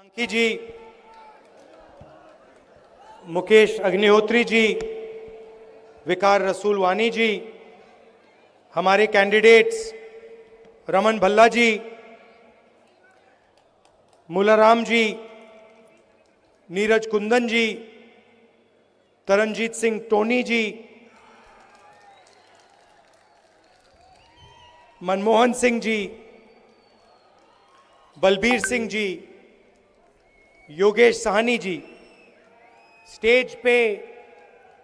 मांकी जी, मुकेश अग्निहोत्री जी, विकार रसूलवानी जी, हमारे कैंडिडेट्स रमन भल्ला जी, मुलाराम जी, नीरज कुंदन जी, तरनजीत सिंह टोनी जी, मनमोहन सिंह जी, बलबीर सिंह जी, योगेश साहनी जी, स्टेज पे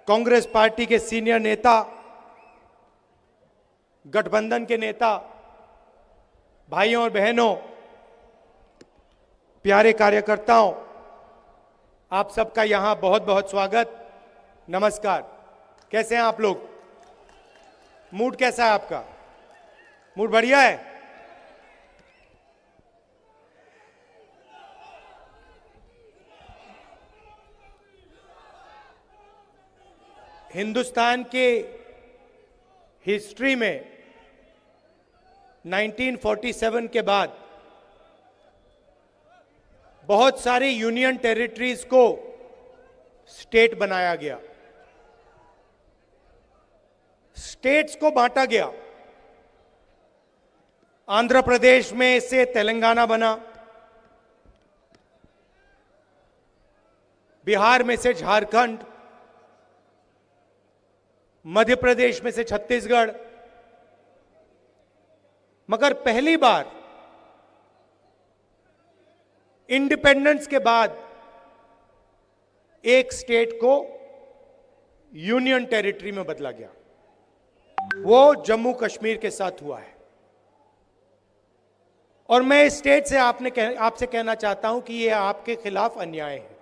कांग्रेस पार्टी के सीनियर नेता, गठबंधन के नेता, भाइयों और बहनों, प्यारे कार्यकर्ताओं, आप सबका यहां बहुत बहुत स्वागत, नमस्कार। कैसे हैं आप लोग? मूड कैसा है आपका? मूड बढ़िया है? हिंदुस्तान के हिस्ट्री में 1947 के बाद बहुत सारी यूनियन टेरिटरीज को स्टेट बनाया गया, स्टेट्स को बांटा गया। आंध्र प्रदेश में से तेलंगाना बना, बिहार में से झारखंड, मध्य प्रदेश में से छत्तीसगढ़, मगर पहली बार इंडिपेंडेंस के बाद एक स्टेट को यूनियन टेरिटरी में बदला गया। वो जम्मू कश्मीर के साथ हुआ है। और मैं इस स्टेट से आपसे कहना चाहता हूं कि यह आपके खिलाफ अन्याय है।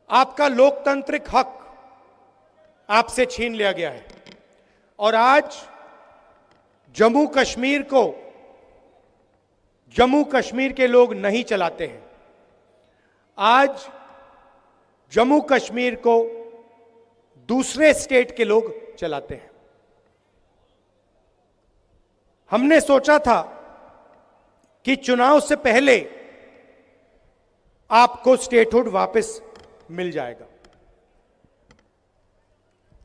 आपका लोकतांत्रिक हक आपसे छीन लिया गया है और आज जम्मू कश्मीर को जम्मू कश्मीर के लोग नहीं चलाते हैं। आज जम्मू कश्मीर को दूसरे स्टेट के लोग चलाते हैं। हमने सोचा था कि चुनाव से पहले आपको स्टेटहुड वापस मिल जाएगा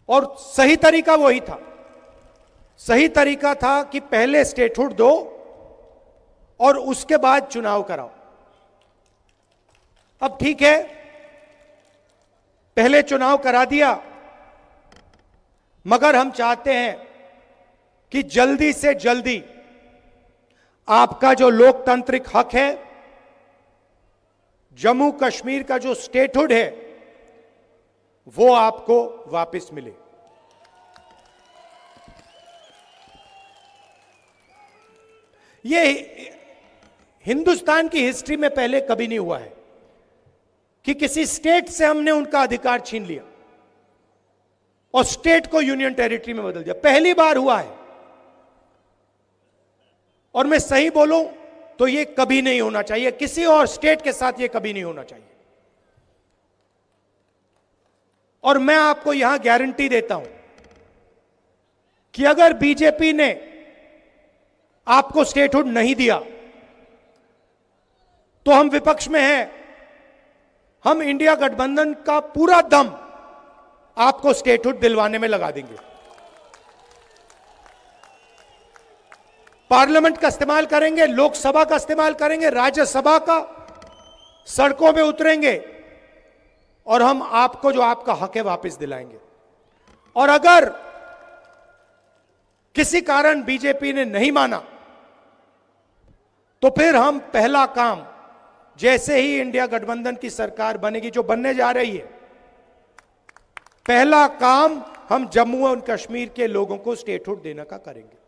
और सही तरीका वही था। सही तरीका था कि पहले स्टेटहुड दो और उसके बाद चुनाव कराओ। अब ठीक है, पहले चुनाव करा दिया, मगर हम चाहते हैं कि जल्दी से जल्दी आपका जो लोकतांत्रिक हक है, जम्मू कश्मीर का जो स्टेटहुड है, वो आपको वापस मिले। ये हिंदुस्तान की हिस्ट्री में पहले कभी नहीं हुआ है कि किसी स्टेट से हमने उनका अधिकार छीन लिया और स्टेट को यूनियन टेरिटरी में बदल दिया। पहली बार हुआ है और मैं सही बोलूं तो ये कभी नहीं होना चाहिए, किसी और स्टेट के साथ ये कभी नहीं होना चाहिए। और मैं आपको यहां गारंटी देता हूं कि अगर बीजेपी ने आपको स्टेटहुड नहीं दिया तो हम विपक्ष में हैं, हम इंडिया गठबंधन का पूरा दम आपको स्टेटहुड दिलवाने में लगा देंगे। पार्लियामेंट का इस्तेमाल करेंगे, लोकसभा का इस्तेमाल करेंगे, राज्यसभा का, सड़कों पे उतरेंगे और हम आपको जो आपका हक है वापस दिलाएंगे। और अगर किसी कारण बीजेपी ने नहीं माना तो फिर हम पहला काम, जैसे ही इंडिया गठबंधन की सरकार बनेगी, जो बनने जा रही है, पहला काम हम जम्मू और कश्मीर के लोगों को स्टेटहुड देने का करेंगे।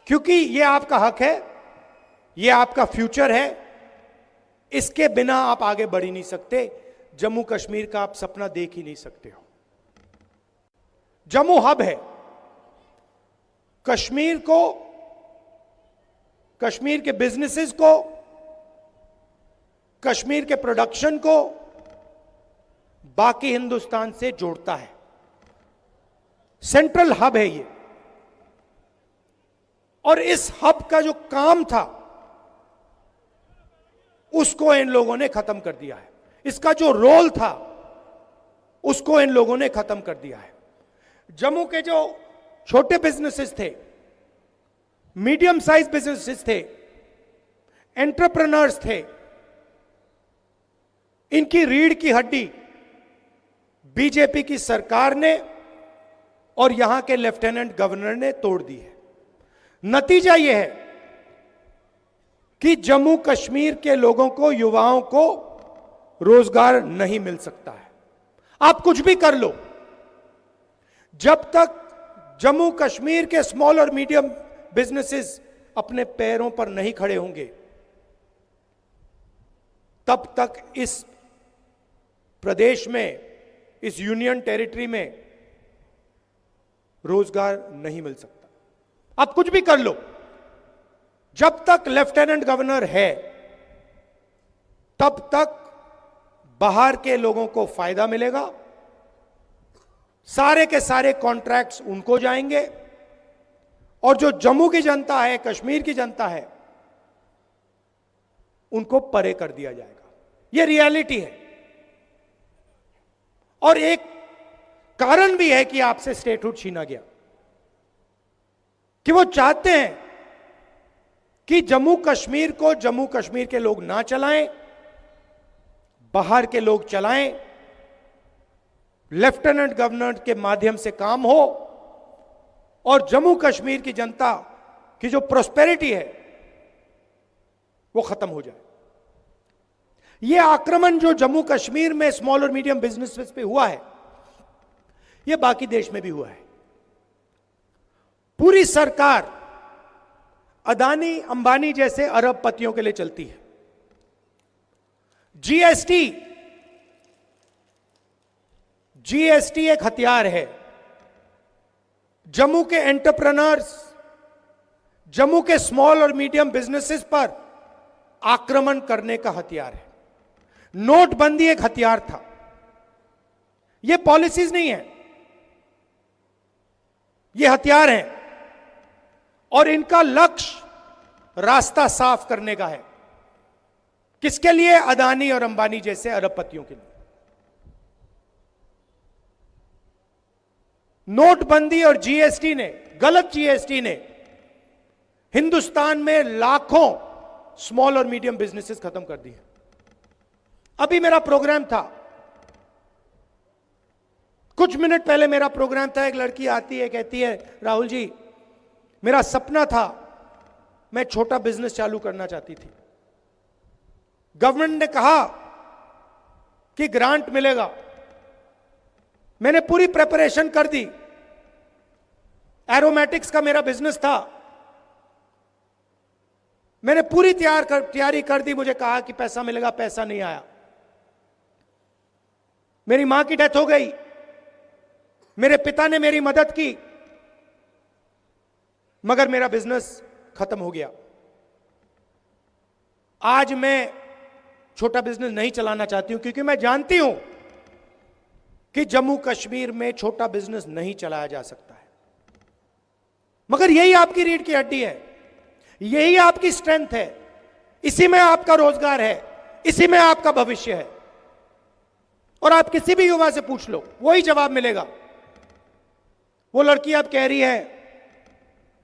क्योंकि यह आपका हक है, यह आपका फ्यूचर है, इसके बिना आप आगे बढ़ ही नहीं सकते। जम्मू कश्मीर का आप सपना देख ही नहीं सकते हो। जम्मू हब है। कश्मीर को, कश्मीर के बिजनेसेस को, कश्मीर के प्रोडक्शन को बाकी हिंदुस्तान से जोड़ता है। सेंट्रल हब है ये। और इस हब का जो काम था उसको इन लोगों ने खत्म कर दिया है। इसका जो रोल था उसको इन लोगों ने खत्म कर दिया है। जम्मू के जो छोटे बिजनेसेस थे, मीडियम साइज बिजनेसेस थे, एंटरप्रेन्योर्स थे, इनकी रीढ़ की हड्डी बीजेपी की सरकार ने और यहां के लेफ्टिनेंट गवर्नर ने तोड़ दी है। नतीजा यह है कि जम्मू कश्मीर के लोगों को, युवाओं को रोजगार नहीं मिल सकता है। आप कुछ भी कर लो, जब तक जम्मू कश्मीर के स्मॉल और मीडियम बिजनेसेस अपने पैरों पर नहीं खड़े होंगे, तब तक इस प्रदेश में, इस यूनियन टेरिटरी में रोजगार नहीं मिल सकता। आप कुछ भी कर लो, जब तक लेफ्टिनेंट गवर्नर है तब तक बाहर के लोगों को फायदा मिलेगा, सारे के सारे कॉन्ट्रैक्ट्स उनको जाएंगे और जो जम्मू की जनता है, कश्मीर की जनता है, उनको परे कर दिया जाएगा। यह रियलिटी है। और एक कारण भी है कि आपसे स्टेटहुड छीना गया, कि वो चाहते हैं कि जम्मू कश्मीर को जम्मू कश्मीर के लोग ना चलाएं, बाहर के लोग चलाएं, लेफ्टिनेंट गवर्नर के माध्यम से काम हो और जम्मू कश्मीर की जनता की जो प्रोस्पेरिटी है वो खत्म हो जाए। यह आक्रमण जो जम्मू कश्मीर में स्मॉल और मीडियम बिजनेसेस पे हुआ है, यह बाकी देश में भी हुआ है। पूरी सरकार अदानी अंबानी जैसे अरबपतियों के लिए चलती है। जीएसटी एक हथियार है। जम्मू के एंटरप्रेन्योर्स, जम्मू के स्मॉल और मीडियम बिजनेसेस पर आक्रमण करने का हथियार है। नोटबंदी एक हथियार था। यह पॉलिसीज नहीं है, यह हथियार हैं और इनका लक्ष्य रास्ता साफ करने का है। किसके लिए? अदानी और अंबानी जैसे अरबपतियों के लिए। नोटबंदी और जीएसटी ने, गलत जीएसटी ने हिंदुस्तान में लाखों स्मॉल और मीडियम बिजनेसेस खत्म कर दिए। अभी मेरा प्रोग्राम था, कुछ मिनट पहले मेरा प्रोग्राम था, एक लड़की आती है, कहती है राहुल जी मेरा सपना था, मैं छोटा बिजनेस चालू करना चाहती थी। गवर्नमेंट ने कहा कि ग्रांट मिलेगा, मैंने पूरी प्रिपरेशन कर दी, एरोमेटिक्स का मेरा बिजनेस था, मैंने पूरी तैयारी कर दी, मुझे कहा कि पैसा मिलेगा, पैसा नहीं आया। मेरी मां की डेथ हो गई, मेरे पिता ने मेरी मदद की, मगर मेरा बिजनेस खत्म हो गया। आज मैं छोटा बिजनेस नहीं चलाना चाहती हूं, क्योंकि मैं जानती हूं कि जम्मू कश्मीर में छोटा बिजनेस नहीं चलाया जा सकता है। मगर यही आपकी रीढ़ की हड्डी है, यही आपकी स्ट्रेंथ है, इसी में आपका रोजगार है, इसी में आपका भविष्य है। और आप किसी भी युवा से पूछ लो, वही जवाब मिलेगा। वो लड़की अब कह रही है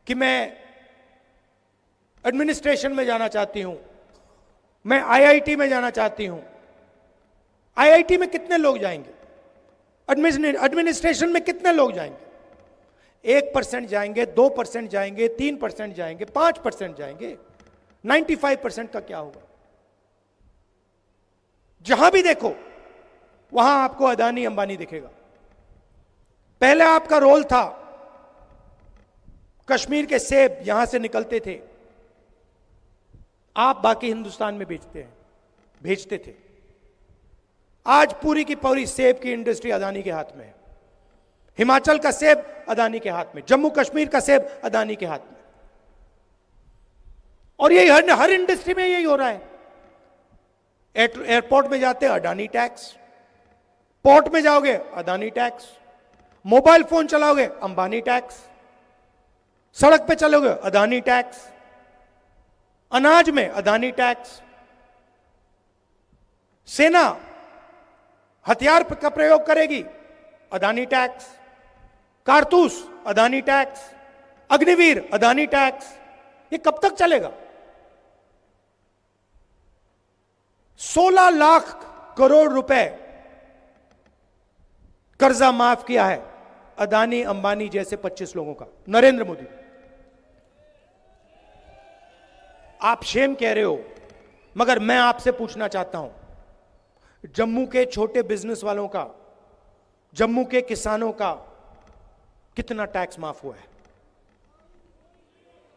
कि मैं एडमिनिस्ट्रेशन में जाना चाहती हूं, मैं आईआईटी में जाना चाहती हूं। आईआईटी में कितने लोग जाएंगे? एडमिनिस्ट्रेशन में कितने लोग जाएंगे? 1% जाएंगे, 2% जाएंगे, 3% जाएंगे, 5% जाएंगे। 95% का क्या होगा? जहां भी देखो वहां आपको अदानी अंबानी दिखेगा। पहले आपका रोल था, कश्मीर के सेब यहां से निकलते थे, आप बाकी हिंदुस्तान में भेजते थे। आज पूरी की पूरी सेब की इंडस्ट्री अदानी के हाथ में है। हिमाचल का सेब अदानी के हाथ में, जम्मू कश्मीर का सेब अदानी के हाथ में। और यही हर इंडस्ट्री में यही हो रहा है। एयरपोर्ट में जाते हैं अडानी टैक्स, पोर्ट में जाओगे अदानी टैक्स, मोबाइल फोन चलाओगे अंबानी टैक्स। सड़क पे चलोगे अदानी टैक्स, अनाज में अदानी टैक्स, सेना हथियार का प्रयोग करेगी अदानी टैक्स, कारतूस अदानी टैक्स, अग्निवीर अदानी टैक्स। ये कब तक चलेगा? 16 लाख करोड़ रुपए कर्जा माफ किया है अदानी अंबानी जैसे 25 लोगों का, नरेंद्र मोदी। आप शेम कह रहे हो, मगर मैं आपसे पूछना चाहता हूं, जम्मू के छोटे बिजनेस वालों का, जम्मू के किसानों का कितना टैक्स माफ हुआ है?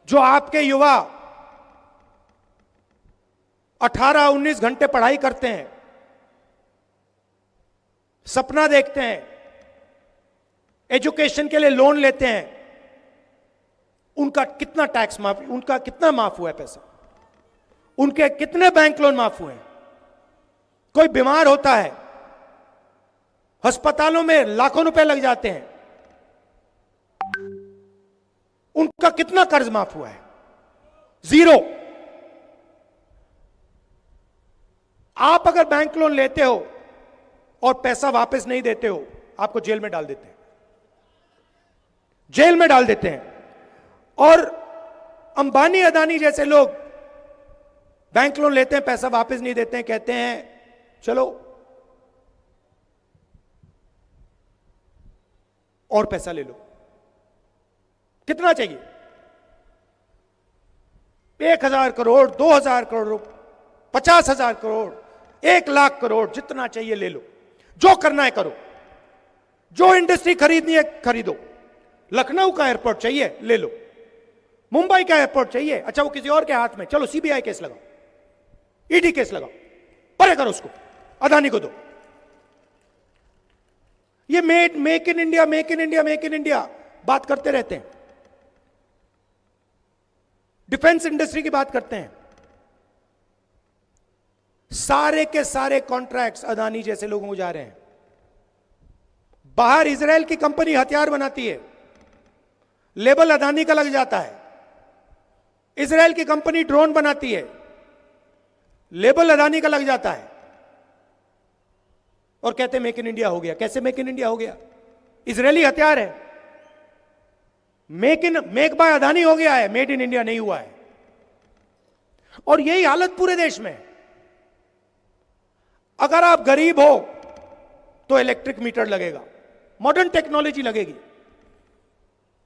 जो आपके युवा 18-19 घंटे पढ़ाई करते हैं, सपना देखते हैं, एजुकेशन के लिए लोन लेते हैं, उनका कितना टैक्स माफ, उनका कितना माफ हुआ है पैसा? उनके कितने बैंक लोन माफ हुए हैं? कोई बीमार होता है, अस्पतालों में लाखों रुपए लग जाते हैं, उनका कितना कर्ज माफ हुआ है? जीरो। आप अगर बैंक लोन लेते हो और पैसा वापस नहीं देते हो, आपको जेल में डाल देते हैं, जेल में डाल देते हैं। और अंबानी अदानी जैसे लोग बैंक लोन लेते हैं, पैसा वापस नहीं देते हैं, कहते हैं चलो और पैसा ले लो। कितना चाहिए? 1,000 करोड़, 2,000 करोड़, 50,000 करोड़, 1,00,000 करोड़, जितना चाहिए ले लो, जो करना है करो, जो इंडस्ट्री खरीदनी है खरीदो। लखनऊ का एयरपोर्ट चाहिए ले लो, मुंबई का एयरपोर्ट चाहिए, अच्छा वो किसी और के हाथ में, चलो सीबीआई केस लगाओ, ईडी केस लगाओ, परे करो उसको, अदानी को दो। ये make in India, make in India, make in India बात करते रहते हैं, डिफेंस इंडस्ट्री की बात करते हैं। सारे के सारे कॉन्ट्रैक्ट्स अदानी जैसे लोगों को जा रहे हैं। बाहर इजराइल की कंपनी हथियार बनाती है, लेबल अदानी का लग जाता है। इजराइल की कंपनी ड्रोन बनाती है, लेबल अदानी का लग जाता है, और कहते हैं मेक इन इंडिया हो गया। कैसे मेक इन इंडिया हो गया? इजरायली हथियार है, मेक बाय अदानी हो गया है, मेड इन इंडिया नहीं हुआ है। और यही हालत पूरे देश में। अगर आप गरीब हो तो इलेक्ट्रिक मीटर लगेगा, मॉडर्न टेक्नोलॉजी लगेगी,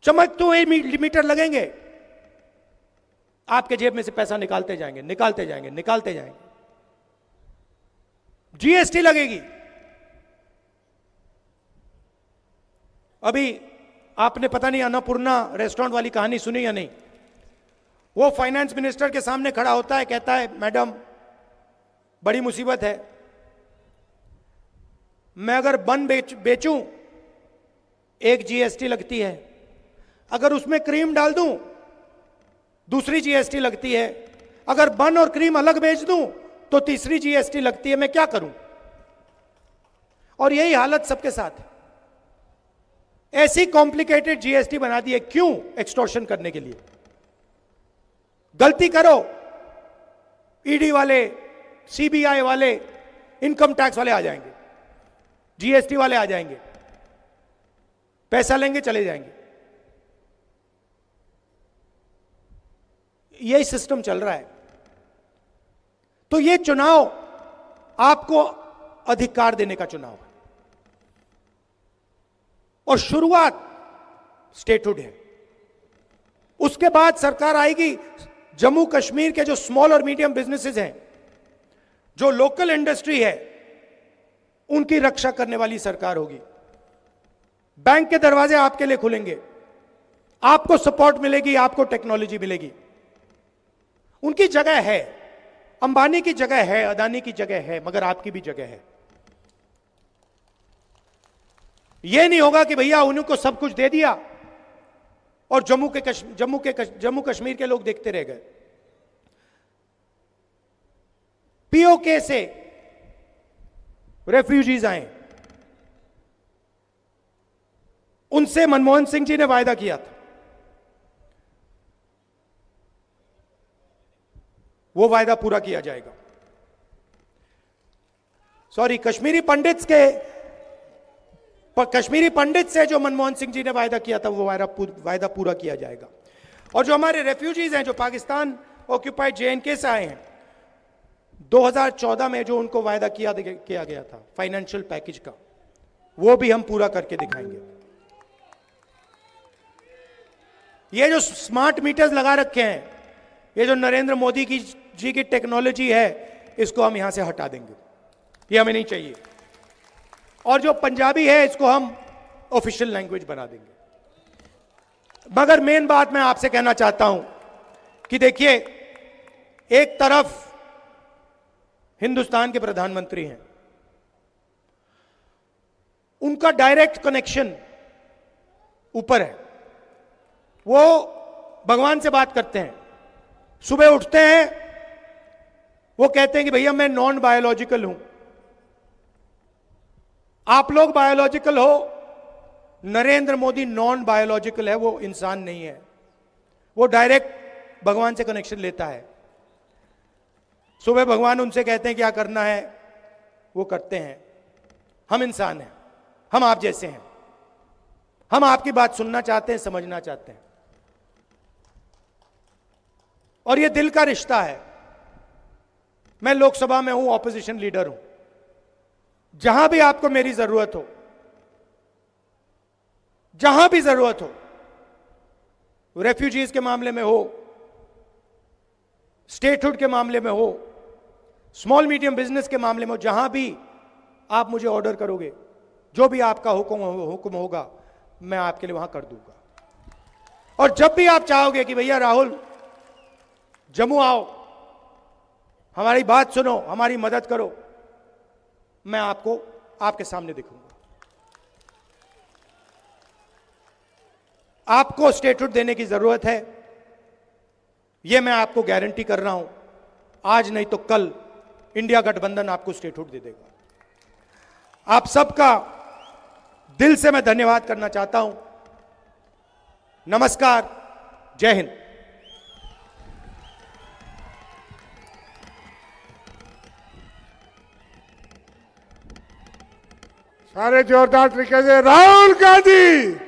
चमकते हुए मीटर लगेंगे, आपके जेब में से पैसा निकालते जाएंगे, निकालते जाएंगे, निकालते जाएंगे। जीएसटी लगेगी। अभी आपने पता नहीं अन्नपूर्णा रेस्टोरेंट वाली कहानी सुनी या नहीं? वो फाइनेंस मिनिस्टर के सामने खड़ा होता है, कहता है मैडम बड़ी मुसीबत है, मैं अगर बन बेचूं एक जीएसटी लगती है, अगर उसमें क्रीम डाल दूं दूसरी जीएसटी लगती है, अगर बन और क्रीम अलग बेच दूं तो तीसरी जीएसटी लगती है, मैं क्या करूं? और यही हालत सबके साथ है। ऐसी कॉम्प्लिकेटेड जीएसटी बना दी है, क्यों? एक्सटॉर्शन करने के लिए। गलती करो, ईडी वाले, सीबीआई वाले, इनकम टैक्स वाले आ जाएंगे, जीएसटी वाले आ जाएंगे, पैसा लेंगे चले जाएंगे। यही सिस्टम चल रहा है। तो ये चुनाव आपको अधिकार देने का चुनाव है, और शुरुआत स्टेटहुड है। उसके बाद सरकार आएगी, जम्मू कश्मीर के जो स्मॉल और मीडियम बिजनेसेस हैं, जो लोकल इंडस्ट्री है, उनकी रक्षा करने वाली सरकार होगी। बैंक के दरवाजे आपके लिए खुलेंगे, आपको सपोर्ट मिलेगी, आपको टेक्नोलॉजी मिलेगी। उनकी जगह है, अंबानी की जगह है, अदानी की जगह है, मगर आपकी भी जगह है। यह नहीं होगा कि भैया उनको सब कुछ दे दिया और जम्मू कश्मीर के लोग देखते रह गए। पीओके से रेफ्यूजीज आए, उनसे मनमोहन सिंह जी ने वायदा किया था वो वायदा पूरा किया जाएगा। सॉरी, कश्मीरी पंडित से जो मनमोहन सिंह जी ने वायदा किया था वो वायदा पूरा किया जाएगा। और जो हमारे रेफ्यूजीज हैं जो पाकिस्तान ऑक्यूपाइड JNK से आए हैं, 2014 में जो उनको वायदा किया गया था फाइनेंशियल पैकेज का, वो भी हम पूरा करके दिखाएंगे। ये जो स्मार्ट मीटर्स लगा रखे हैं, ये जो नरेंद्र मोदी जी की टेक्नोलॉजी है, इसको हम यहां से हटा देंगे, ये हमें नहीं चाहिए। और जो पंजाबी है इसको हम ऑफिशियल लैंग्वेज बना देंगे। मगर मेन बात मैं आपसे कहना चाहता हूं कि देखिए, एक तरफ हिंदुस्तान के प्रधानमंत्री हैं, उनका डायरेक्ट कनेक्शन ऊपर है, वो भगवान से बात करते हैं। सुबह उठते हैं, वो कहते हैं कि भैया मैं नॉन बायोलॉजिकल हूं, आप लोग बायोलॉजिकल हो, नरेंद्र मोदी नॉन बायोलॉजिकल है, वो इंसान नहीं है, वो डायरेक्ट भगवान से कनेक्शन लेता है। सुबह भगवान उनसे कहते हैं क्या करना है, वो करते हैं। हम इंसान हैं, हम आप जैसे हैं, हम आपकी बात सुनना चाहते हैं, समझना चाहते हैं, और ये दिल का रिश्ता है। मैं लोकसभा में हूं, ऑपोजिशन लीडर हूं, जहां भी आपको मेरी जरूरत हो, जहां भी जरूरत हो, रेफ्यूजीज के मामले में हो, स्टेटहुड के मामले में हो, स्मॉल मीडियम बिजनेस के मामले में हो, जहां भी आप मुझे ऑर्डर करोगे, जो भी आपका हुक्म होगा, मैं आपके लिए वहां कर दूंगा। और जब भी आप चाहोगे कि भैया राहुल जम्मू आओ, हमारी बात सुनो, हमारी मदद करो, मैं आपको आपके सामने दिखूंगा। आपको स्टेटहुड देने की जरूरत है, यह मैं आपको गारंटी कर रहा हूं। आज नहीं तो कल इंडिया गठबंधन आपको स्टेटहुड दे देगा। आप सबका दिल से मैं धन्यवाद करना चाहता हूं। नमस्कार, जय हिंद। सारे जोरदार तरीके से राहुल गांधी